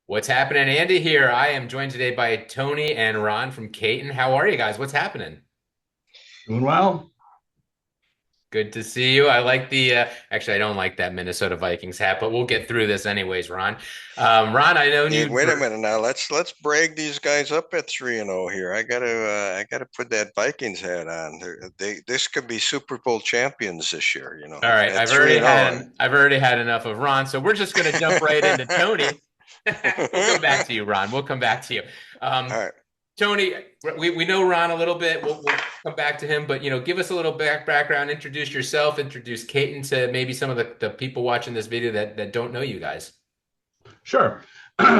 What's happening? Andy here. I am joined today by Tony and Ron from Katun. How are you guys? What's happening? Doing well. Good to see you. I like actually, I don't like that Minnesota Vikings hat, but we'll get through this anyways, Ron. Ron, I know Hey, you wait a for, minute now. Let's brag these guys up at 3-0 here. I gotta put that Vikings hat on. This could be Super Bowl champions this year, all right. at 3-0. I've already had enough of Ron, so we're just going to jump right into Tony. We'll come back to you, Ron. We'll come back to you. All Um, right. Tony, we know Ron a little bit. We'll come back to him, but give us a little background. Introduce yourself. Introduce Kaiten to maybe some of the people watching this video that don't know you guys. Sure.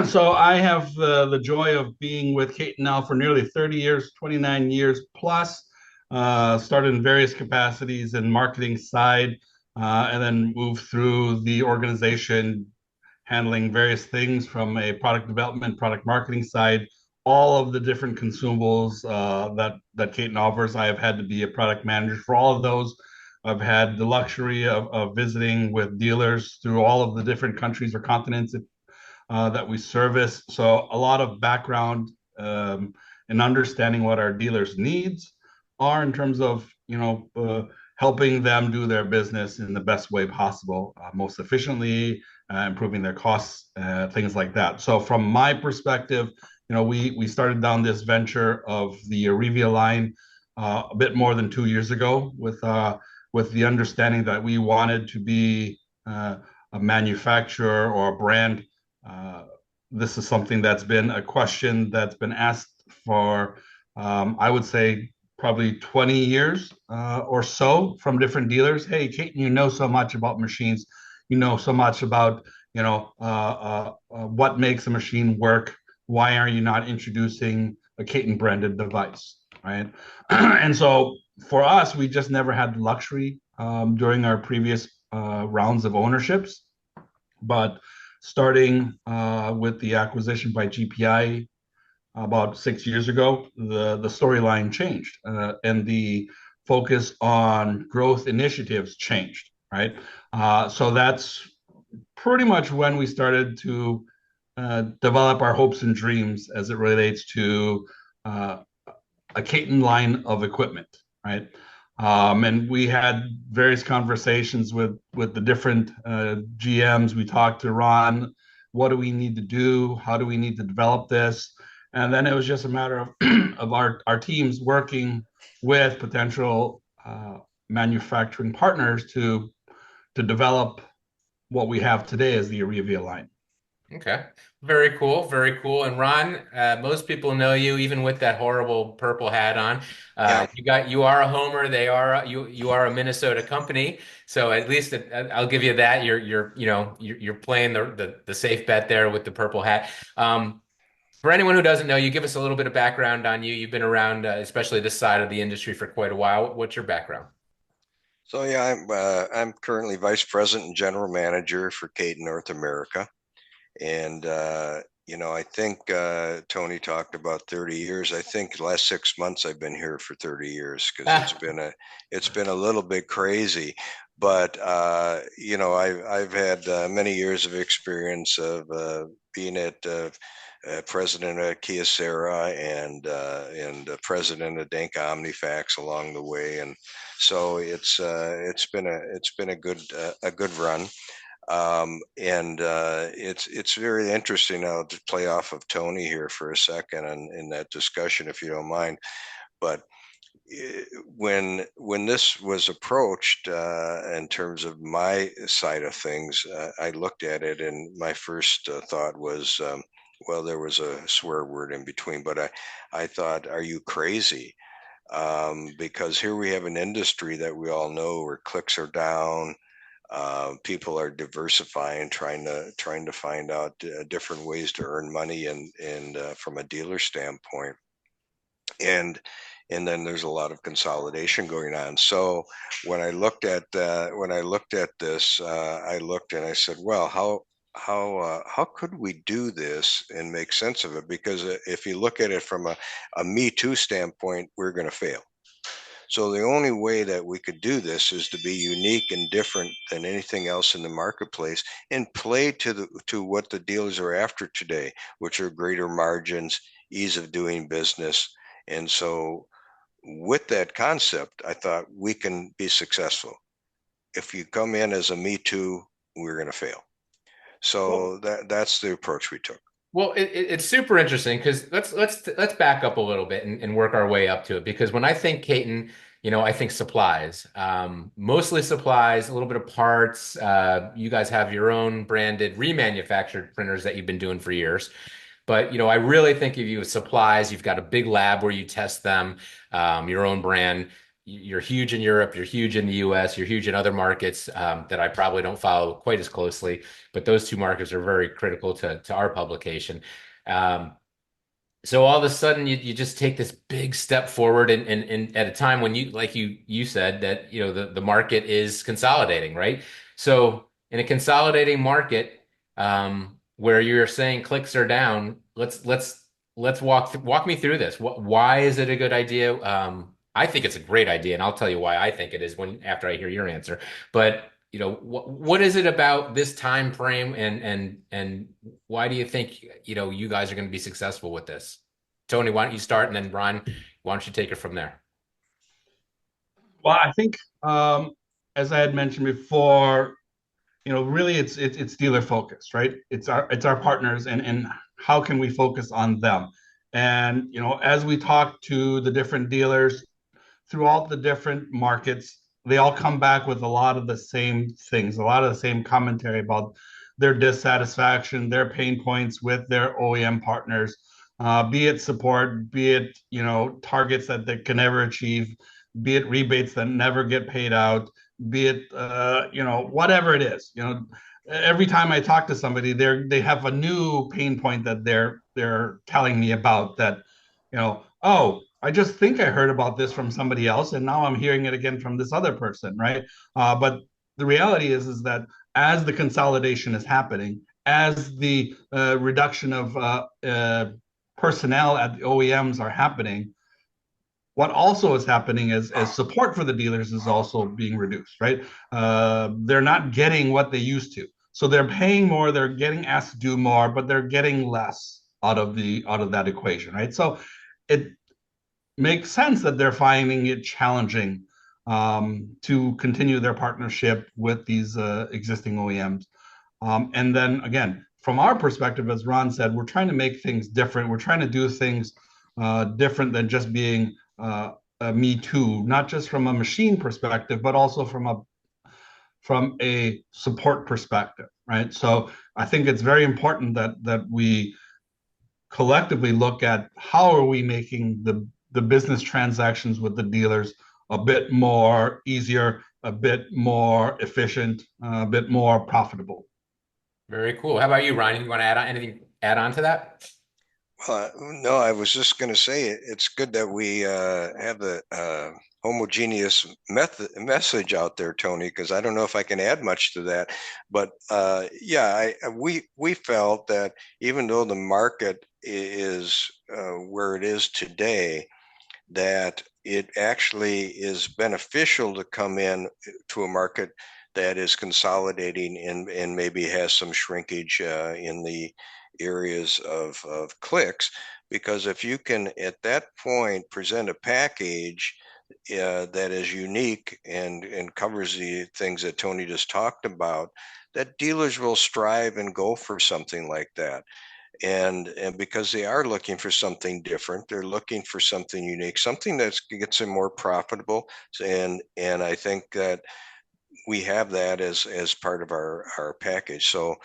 So I have the joy of being with Kate now for nearly 30 years, 29 years plus. Started in various capacities in marketing side, and then moved through the organization, handling various things from a product development, product marketing side, all of the different consumables that Kate offers. I have had to be a product manager for all of those. I've had the luxury of visiting with dealers through all of the different countries or continents that we service. So a lot of background in understanding what our dealers' needs are in terms of helping them do their business in the best way possible, most efficiently, improving their costs, things like that. So from my perspective, we started down this venture of the Arivia line a bit more than 2 years ago with the understanding that we wanted to be a manufacturer or a brand. uh, this is something that's been a question that's been asked for, I would say, probably 20 years or so from different dealers. Hey, Kate, you know so much about machines. You know so much about, what makes a machine work. Why are you not introducing a Caton branded device, right? And so for us, we just never had the luxury during our previous rounds of ownerships. But starting with the acquisition by GPI about 6 years ago, the storyline changed and the focus on growth initiatives changed, right? So that's pretty much when we started to develop our hopes and dreams as it relates to uh, a Caton line of equipment, right? And we had various conversations with the different GMs. We talked to Ron. What do we need to do? How do we need to develop this? And then it was just a matter of of our teams working with potential manufacturing partners to develop what we have today as the Arivia line. Okay. Very cool. Very cool. And Ron, most people know you even with that horrible purple hat on. Yeah. You are a homer. You are a Minnesota company. So at least I'll give you that. You're playing the safe bet there with the purple hat. For anyone who doesn't know you, give us a little bit of background on you. You've been around, especially this side of the industry for quite a while. What's your background? So yeah, I'm currently vice president and general manager for Kate North America. And I think Tony talked about 30 years. I think the last 6 months I've been here for 30 years because it's been a little bit crazy. But I've had many years of experience of being president of Kyocera and president of Dank Omnifax along the way, and so it's been a good run. And it's very interesting now to play off of Tony here for a second and in that discussion, if you don't mind. But when this was approached in terms of my side of things, I looked at it and my first thought was, well, there was a swear word in between, but I thought, are you crazy? Because here we have an industry that we all know where clicks are down, people are diversifying, trying to find out different ways to earn money, and from a dealer standpoint, and and then there's a lot of consolidation going on. So when I looked at this, I looked and I said, well, how could we do this and make sense of it? Because if you look at it from a Me Too standpoint, we're going to fail. So the only way that we could do this is to be unique and different than anything else in the marketplace and play to what the dealers are after today, which are greater margins, ease of doing business. And so with that concept, I thought we can be successful. If you come in as a me too, we're going to fail. Well, So that's the approach we took. Well, it's super interesting because let's back up a little bit and work our way up to it. Because when I think Caton, I think supplies, mostly supplies, a little bit of parts. You guys have your own branded remanufactured printers that you've been doing for years. But I really think of you as supplies. You've got a big lab where you test them, your own brand. You're huge in Europe. You're huge in the US. You're huge in other markets that I probably don't follow quite as closely. But those two markets are very critical to our publication. Um, so all of a sudden you just take this big step forward and at a time when you said that the market is consolidating, right? So in a consolidating market where you're saying clicks are down, let's walk me through this. Why is it a good idea? I think it's a great idea, and I'll tell you why I think it is when after I hear your answer. But what is it about this time frame and why do you think you guys are going to be successful with this? Tony, why don't you start, and then Ron, why don't you take it from there? Well, I think, as I had mentioned before, really it's dealer focused, right? It's our partners, and how can we focus on them? And as we talk to the different dealers throughout the different markets, they all come back with a lot of the same things, a lot of the same commentary about their dissatisfaction, their pain points with their OEM partners, be it support, be it targets that they can never achieve, be it rebates that never get paid out, be it whatever it is. Every time I talk to somebody, they have a new pain point that they're telling me about that, oh, I just think I heard about this from somebody else, and now I'm hearing it again from this other person, right? But the reality is that as the consolidation is happening, as the reduction of personnel at the OEMs are happening, what also is happening is as support for the dealers is also being reduced, right? They're not getting what they used to, so they're paying more, they're getting asked to do more, but they're getting less out of that equation, right? So it makes sense that they're finding it challenging to continue their partnership with these existing OEMs. And then again, from our perspective, as Ron said, we're trying to make things different. We're trying to do things different than just being a me too, not just from a machine perspective, but also from a support perspective, right? So I think it's very important that we collectively look at how are we making the business transactions with the dealers a bit more easier, a bit more efficient, a bit more profitable. Very cool. How about you, Ron? You want to add on to that? No, I was just going to say it's good that we have the homogeneous message out there, Tony, because I don't know if I can add much to that. But yeah, we felt that even though the market is where it is today, that it actually is beneficial to come in to a market that is consolidating and maybe has some shrinkage in the areas of clicks. Because if you can, at that point, present a package that is unique and covers the things that Tony just talked about, that dealers will strive and go for something like that. And because they are looking for something different, they're looking for something unique, something that gets them more profitable. And I think that we have that as part of our package. So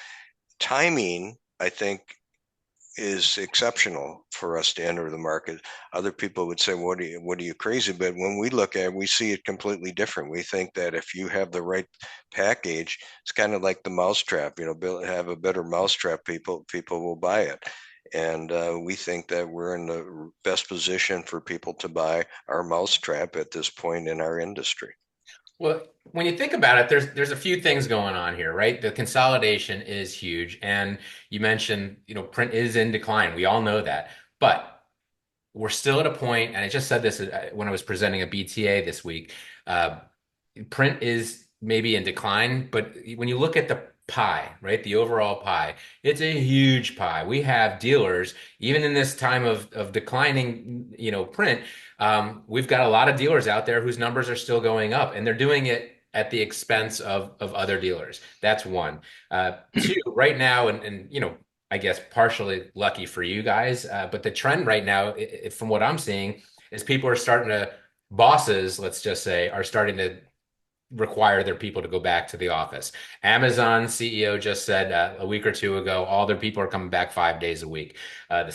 timing, I think, is exceptional for us to enter the market. Other people would say, what are you crazy? But when we look at it, we see it completely different. We think that if you have the right package, it's kind of like the mousetrap, have a better mousetrap, people will buy it. And we think that we're in the best position for people to buy our mousetrap at this point in our industry. Well, when you think about it, there's a few things going on here, right? The consolidation is huge, and you mentioned, print is in decline. We all know that. But we're still at a point, and I just said this when I was presenting a BTA this week. Uh, Print is maybe in decline, but when you look at the pie, right, the overall pie, it's a huge pie. We have dealers, even in this time of declining, print. We've got a lot of dealers out there whose numbers are still going up, and they're doing it at the expense of other dealers. That's one. Two, right now, and I guess partially lucky for you guys, but the trend right now, from what I'm seeing, is people are starting to bosses, let's just say, are starting to require their people to go back to the office. Amazon CEO just said a week or two ago, all their people are coming back 5 days a week. The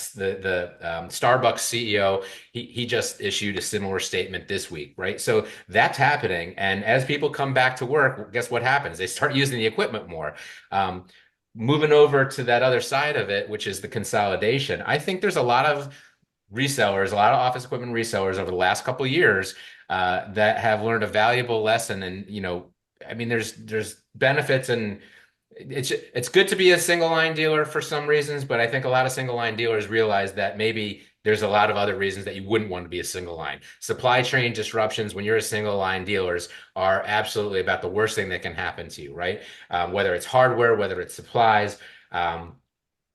Starbucks CEO, he just issued a similar statement this week, right? So that's happening. And as people come back to work, guess what happens? They start using the equipment more. Um, Moving over to that other side of it, which is the consolidation, I think there's a lot of resellers, a lot of office equipment resellers over the last couple of years that have learned a valuable lesson. And I mean, there's benefits, and it's good to be a single line dealer for some reasons, but I think a lot of single line dealers realize that maybe there's a lot of other reasons that you wouldn't want to be a single line. Supply chain disruptions when you're a single line dealers are absolutely about the worst thing that can happen to you, right? Whether it's hardware, whether it's supplies. Um,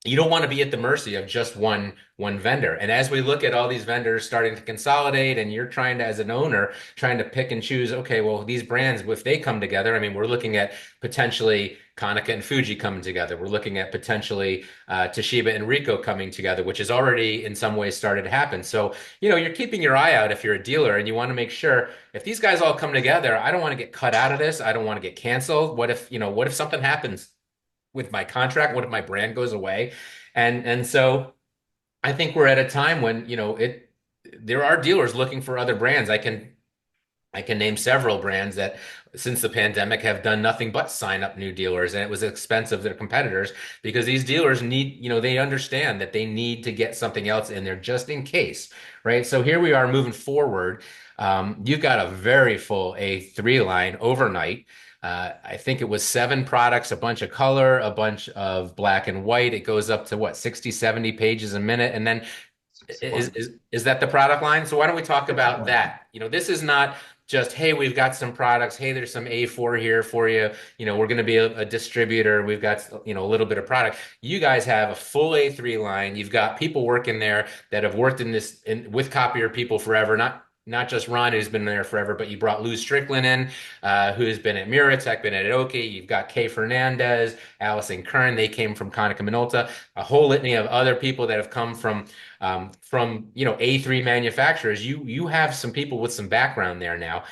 you don't want to be at the mercy of just one vendor. And as we look at all these vendors starting to consolidate, and you're trying to, as an owner, trying to pick and choose, okay, well, these brands, if they come together, I mean, we're looking at potentially Konica and Fuji coming together. We're looking at potentially Toshiba and Ricoh coming together, which has already in some ways started to happen. So, you're keeping your eye out if you're a dealer, and you want to make sure if these guys all come together, I don't want to get cut out of this. I don't want to get canceled. What if something happens with my contract? What if my brand goes away? And so I think we're at a time when, there are dealers looking for other brands. I can name several brands that since the pandemic have done nothing but sign up new dealers, and it was expensive to their competitors because these dealers need, they understand that they need to get something else in there just in case, right? So here we are moving forward. You've got a very full A3 line overnight. I think it was 7 products, a bunch of color, a bunch of black and white. It goes up to what, 60, 70 pages a minute. And then is that the product line? So why don't we talk about that? This is not just, hey, we've got some products. Hey, there's some A4 here for you. We're going to be a distributor. We've got, a little bit of product. You guys have a full A3 line. You've got people working there that have worked with copier people forever, not just Ron, who's been there forever, but you brought Lou Strickland in, who's been at Miratech, been at Oki. You've got Kay Fernandez, Allison Kern. They came from Konica Minolta. A whole litany of other people that have come from A3 manufacturers. You have some people with some background there now.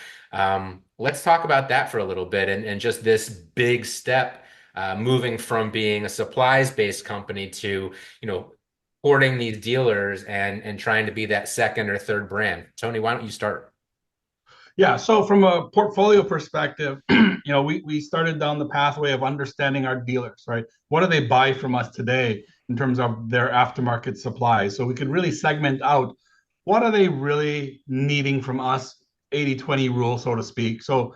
Let's talk about that for a little bit, and just this big step, moving from being a supplies-based company to courting these dealers and trying to be that second or third brand. Tony, why don't you start? Yeah, so from a portfolio perspective, we started down the pathway of understanding our dealers, right? What do they buy from us today in terms of their aftermarket supplies? So we could really segment out what are they really needing from us, 80/20 rule, so to speak. So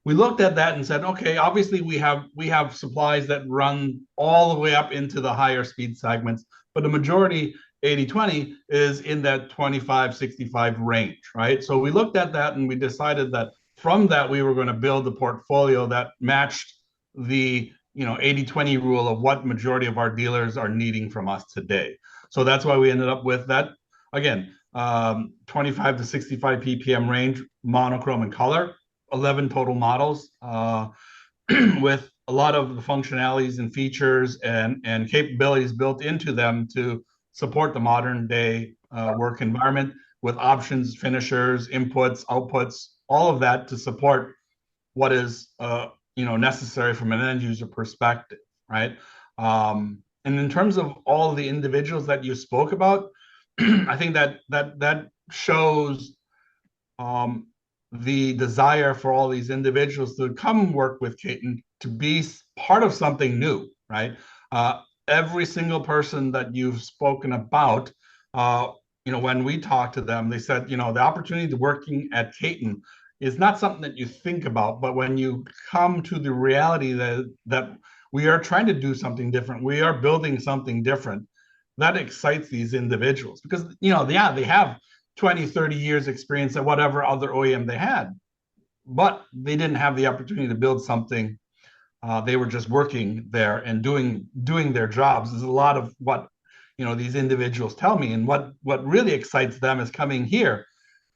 we looked at that and said, okay, obviously we have supplies that run all the way up into the higher speed segments, but the majority 80/20 is in that 25-65 range, right? So we looked at that and we decided that from that we were going to build a portfolio that matched the 80/20 rule of what majority of our dealers are needing from us today. So that's why we ended up with that, again, 25 to 65 ppm range, monochrome and color, 11 total models, with a lot of the functionalities and features and capabilities built into them to support the modern day work environment, with options, finishers, inputs, outputs, all of that to support what is necessary from an end user perspective, right? And in terms of all of the individuals that you spoke about, I think that shows the desire for all these individuals to come work with Katun to be part of something new, right? Every single person that you've spoken about, when we talked to them, they said, the opportunity to working at Katun is not something that you think about, but when you come to the reality that we are trying to do something different, we are building something different, that excites these individuals because, yeah, they have 20, 30 years experience at whatever other OEM they had, but they didn't have the opportunity to build something. They were just working there and doing their jobs. There's a lot of what these individuals tell me, and what really excites them is coming here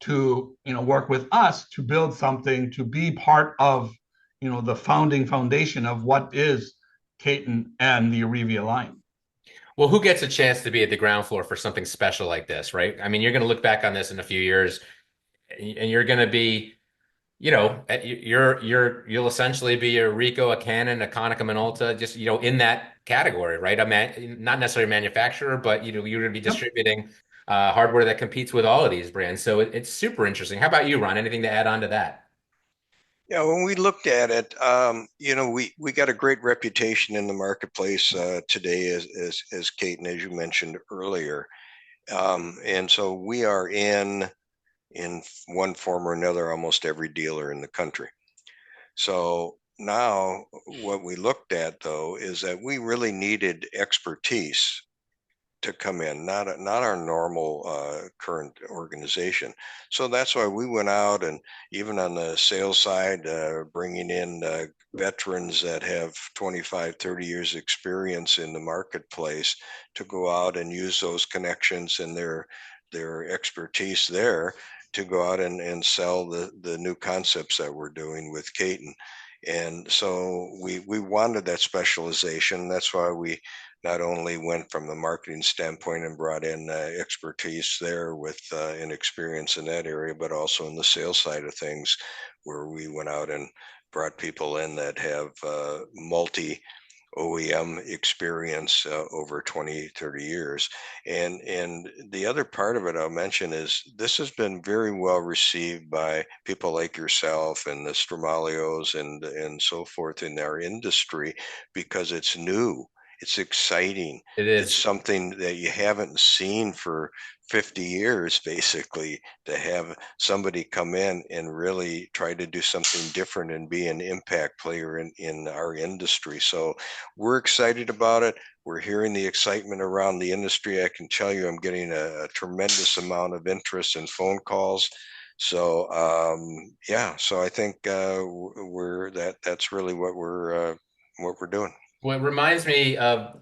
to work with us to build something, to be part of the founding foundation of what is Katun and the Arivia line. Well, who gets a chance to be at the ground floor for something special like this, right? I mean, you're going to look back on this in a few years and you're going to be, you'll essentially be a Ricoh, a Canon, a Konica Minolta, just, in that category, right? Not necessarily a manufacturer, but, you're going to be Yep. distributing hardware that competes with all of these brands. So it's super interesting. How about you, Ron? Anything to add on to that? Yeah, when we looked at it, we got a great reputation in the marketplace today as Kate, and as you mentioned earlier. And so we are in one form or another almost every dealer in the country. So now what we looked at though is that we really needed expertise to come in, not our normal current organization. So that's why we went out and even on the sales side, bringing in veterans that have 25, 30 years experience in the marketplace to go out and use those connections and their expertise there to go out and sell the new concepts that we're doing with Caton. And so we wanted that specialization. That's why we not only went from the marketing standpoint and brought in expertise there with an experience in that area, but also in the sales side of things, where we went out and brought people in that have multi OEM experience over 20, 30 years. And the other part of it I'll mention is this has been very well received by people like yourself and the Stramalios and so forth in our industry because it's new. It's exciting. It It's is. something that you haven't seen for 50 years, basically, to have somebody come in and really try to do something different and be an impact player in our industry. So we're excited about it. We're hearing the excitement around the industry. I can tell you I'm getting a tremendous amount of interest and phone calls. So yeah, so I think that's really what we're doing. Well, it reminds me of,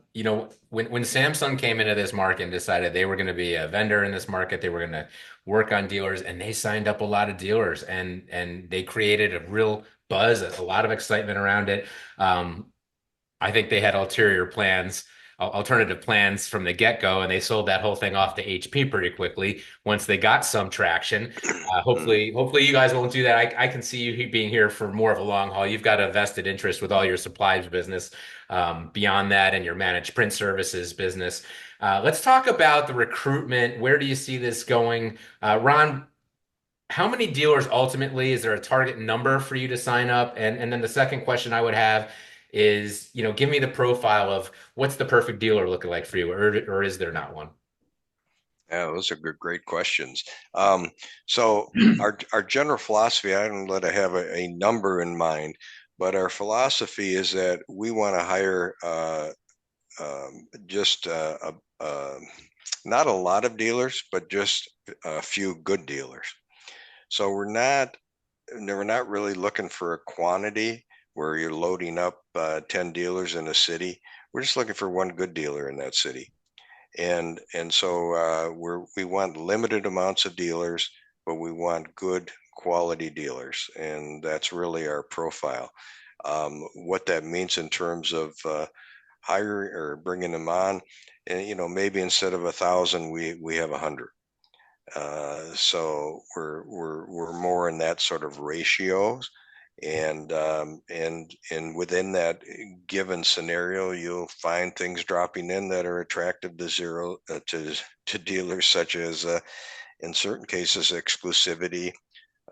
when Samsung came into this market and decided they were going to be a vendor in this market, they were going to work on dealers, and they signed up a lot of dealers, and they created a real buzz, a lot of excitement around it. Um, I think they had alternative plans from the get-go, and they sold that whole thing off to HP pretty quickly once they got some traction. Hopefully you guys won't do that. I can see you being here for more of a long haul. You've got a vested interest with all your supplies business, beyond that, and your managed print services business. Let's talk about the recruitment. Where do you see this going? Ron, how many dealers ultimately, is there a target number for you to sign up? And then the second question I would have is, give me the profile of what's the perfect dealer looking like for you, or is there not one? Yeah, those are great questions. So our general philosophy, I don't let it have a number in mind, but our philosophy is that we want to hire just not a lot of dealers, but just a few good dealers. So we're not really looking for a quantity where you're loading up 10 dealers in a city. We're just looking for one good dealer in that city. And so we want limited amounts of dealers, but we want good quality dealers, and that's really our profile. What that means in terms of hiring or bringing them on, and maybe instead of 1,000, we have 100. So we're more in that sort of ratios, and within that given scenario, you'll find things dropping in that are attractive to zero to dealers, such as in certain cases exclusivity.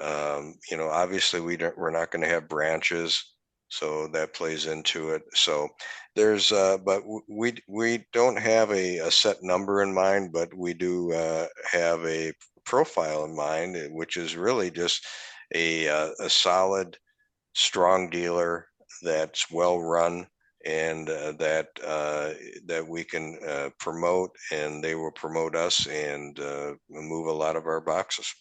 Obviously we're not going to have branches, so that plays into it. So but we don't have a set number in mind, but we do have a profile in mind, which is really just a solid, strong dealer that's well run and that we can promote, and they will promote us and move a lot of our boxes.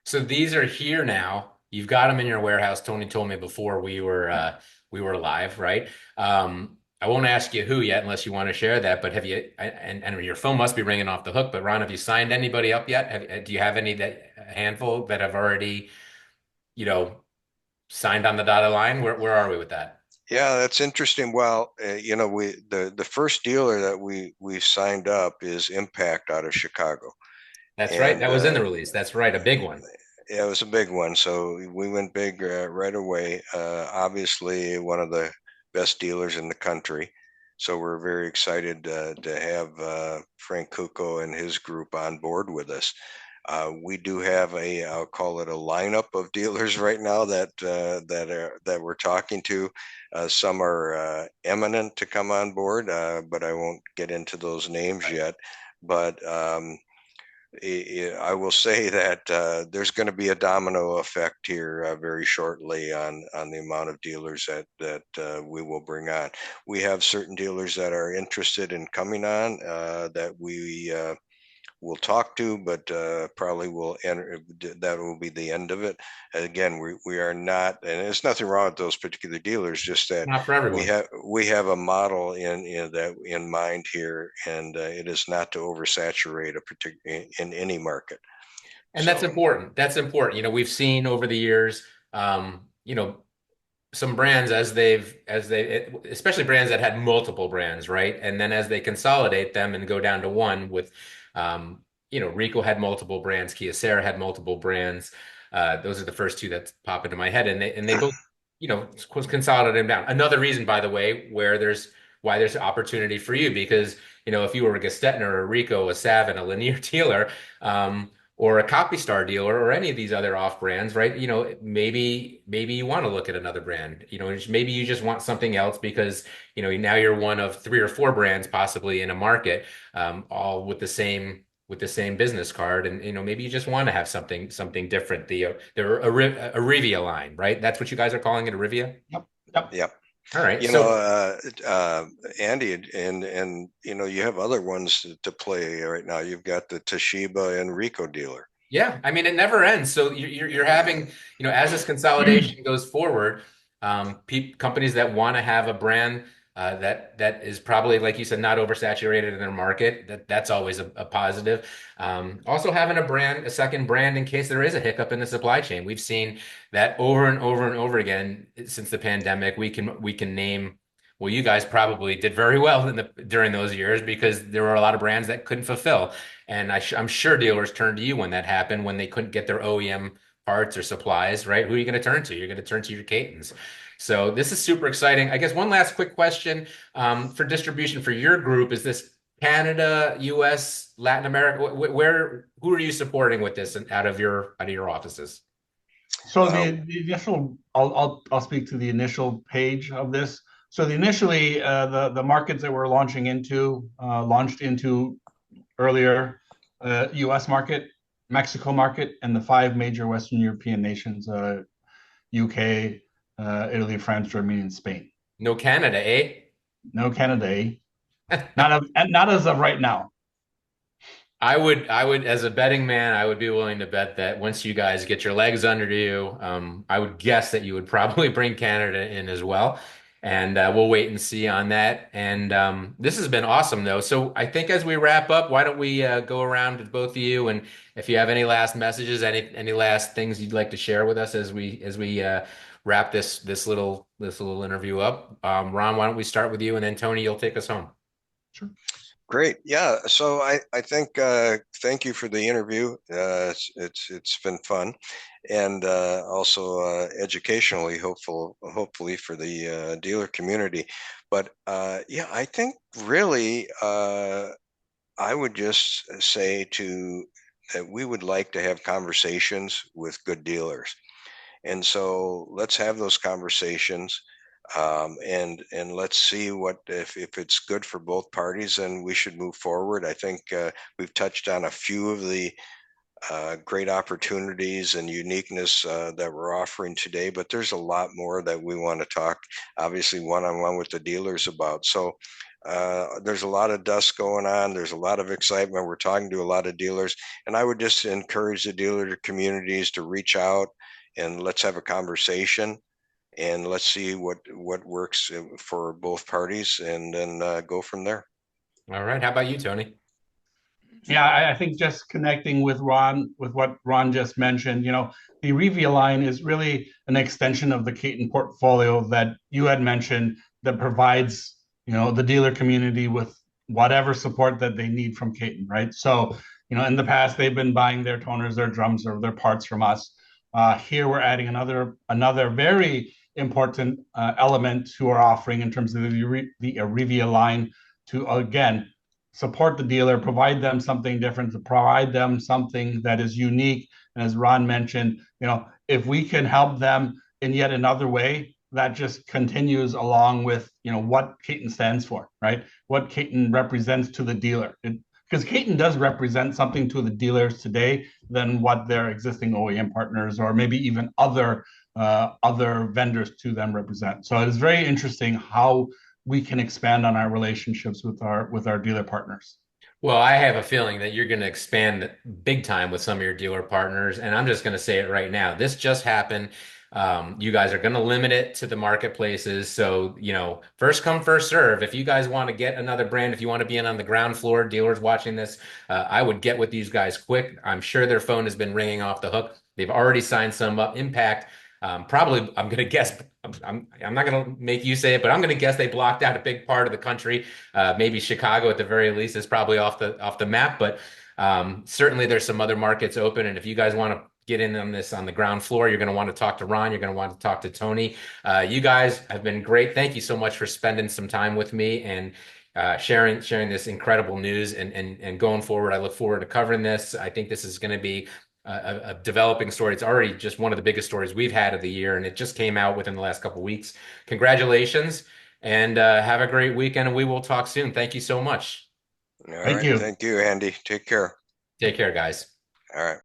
So these are here now. You've got them in your warehouse. Tony told me before we were live, right? I won't ask you who yet unless you want to share that. But have you? And your phone must be ringing off the hook. But Ron, have you signed anybody up yet? Do you have any that a handful that have already, you know, signed on the dotted line? Where are we with that? Yeah, that's interesting. Well, we the first dealer that we signed up is Impact out of Chicago, That's right. and That was in the release. That's right. A big one. yeah, it was a big one. So we went big right away. Obviously, one of the best dealers in the country. So we're very excited to have Frank Kuko and his group on board with us. We do have I'll call it a lineup of dealers right now that we're talking to. Some are eminent to come on board, but I won't get into those names yet. But I will say that there's going to be a domino effect here very shortly on the amount of dealers that we will bring on. We have certain dealers that are interested in coming on that we will talk to, but probably will enter. That will be the end of it. Again, we are not, and there's nothing wrong with those particular dealers. Just that Not for everyone. we have a model in mind here, and it is not to oversaturate a particular in any market. And that's So important. That's important. We've seen over the years, some brands especially brands that had multiple brands, right? And then as they consolidate them and go down to one with, Rico had multiple brands, Kyocera had multiple brands. Those are the first two that pop into my head, and they both, consolidate them down. Another reason, by the way, why there's opportunity for you because if you were a Gestetner or a Rico, a Savin, a Lanier dealer, or a Copy Star dealer or any of these other off brands, right? Maybe you want to look at another brand. Maybe you just want something else because now you're one of three or four brands possibly in a market, all with the same business card, and maybe you just want to have something different. The Arivia line, right? That's what you guys are calling it, Arivia. Yep. Yep. yep. All right, You know, so Andy, and you have other ones to play right now. You've got the Toshiba and Rico dealer. yeah, I mean, it never ends. So you're having, as this consolidation goes forward, companies that want to have a brand that is probably, like you said, not oversaturated in their market. That's always a positive. Also having a second brand in case there is a hiccup in the supply chain. We've seen that over and over and over again since the pandemic. We can name. Well, you guys probably did very well during those years because there were a lot of brands that couldn't fulfill. And I'm sure dealers turned to you when that happened, when they couldn't get their OEM parts or supplies, right? Who are you going to turn to? You're going to turn to your Catons. So this is super exciting. I guess one last quick question for distribution for your group. Is this Canada, US, Latin America? Who are you supporting with this out of your offices? So the initial, I'll speak to the initial page of this. So initially, the markets that we're launched into earlier, U.S. market, Mexico market, and the five major Western European nations: UK, Italy, France, Germany, and Spain. No Canada, eh? No Canada, eh? Not as of right now. As a betting man, I would be willing to bet that once you guys get your legs under you, I would guess that you would probably bring Canada in as well. And we'll wait and see on that. And this has been awesome, though. So I think as we wrap up, why don't we go around to both of you, and if you have any last messages, any last things you'd like to share with us as we wrap this little interview up. Ron, why don't we start with you, and then Tony, you'll take us home. Sure. Great. Yeah. So I think thank you for the interview. It's been fun, and also educationally, hopefully for the dealer community. But yeah, I think really I would just say that we would like to have conversations with good dealers. And so let's have those conversations, and let's see what if it's good for both parties, then we should move forward. I think we've touched on a few of the great opportunities and uniqueness that we're offering today, but there's a lot more that we want to talk, obviously, one-on-one with the dealers about. So there's a lot of dust going on. There's a lot of excitement. We're talking to a lot of dealers, and I would just encourage the dealer communities to reach out and let's have a conversation and let's see what works for both parties, and then go from there. All right. How about you, Tony? Yeah, I think just connecting with Ron, with what Ron just mentioned, the Arivia line is really an extension of the Caton portfolio that you had mentioned that provides, the dealer community with whatever support that they need from Caton, right? So, in the past, they've been buying their toners, their drums, or their parts from us. Here, we're adding another very important element to our offering in terms of the Arivia line to, again, support the dealer, provide them something different, to provide them something that is unique. And as Ron mentioned, if we can help them in yet another way, that just continues along with, what Caton stands for, right? What Caton represents to the dealer. Because Caton does represent something to the dealers today than what their existing OEM partners or maybe even other vendors to them represent. So it is very interesting how we can expand on our relationships with our dealer partners. Well, I have a feeling that you're going to expand big time with some of your dealer partners, and I'm just going to say it right now. This just happened. You guys are going to limit it to the marketplaces. So, first come, first serve. If you guys want to get another brand, if you want to be in on the ground floor, dealers watching this, I would get with these guys quick. I'm sure their phone has been ringing off the hook. They've already signed some up. Impact, probably, I'm going to guess, I'm not going to make you say it, but I'm going to guess they blocked out a big part of the country. Maybe Chicago at the very least is probably off the map, but certainly there's some other markets open. And if you guys want to get in on this on the ground floor, you're going to want to talk to Ron. You're going to want to talk to Tony. You guys have been great. Thank you so much for spending some time with me and sharing this incredible news. And going forward, I look forward to covering this. I think this is going to be a developing story. It's already just one of the biggest stories we've had of the year, and it just came out within the last couple of weeks. Congratulations, and have a great weekend, and we will talk soon. Thank you so much. All Thank right. you. Thank you, Andy. Take care. Take care, guys. All right.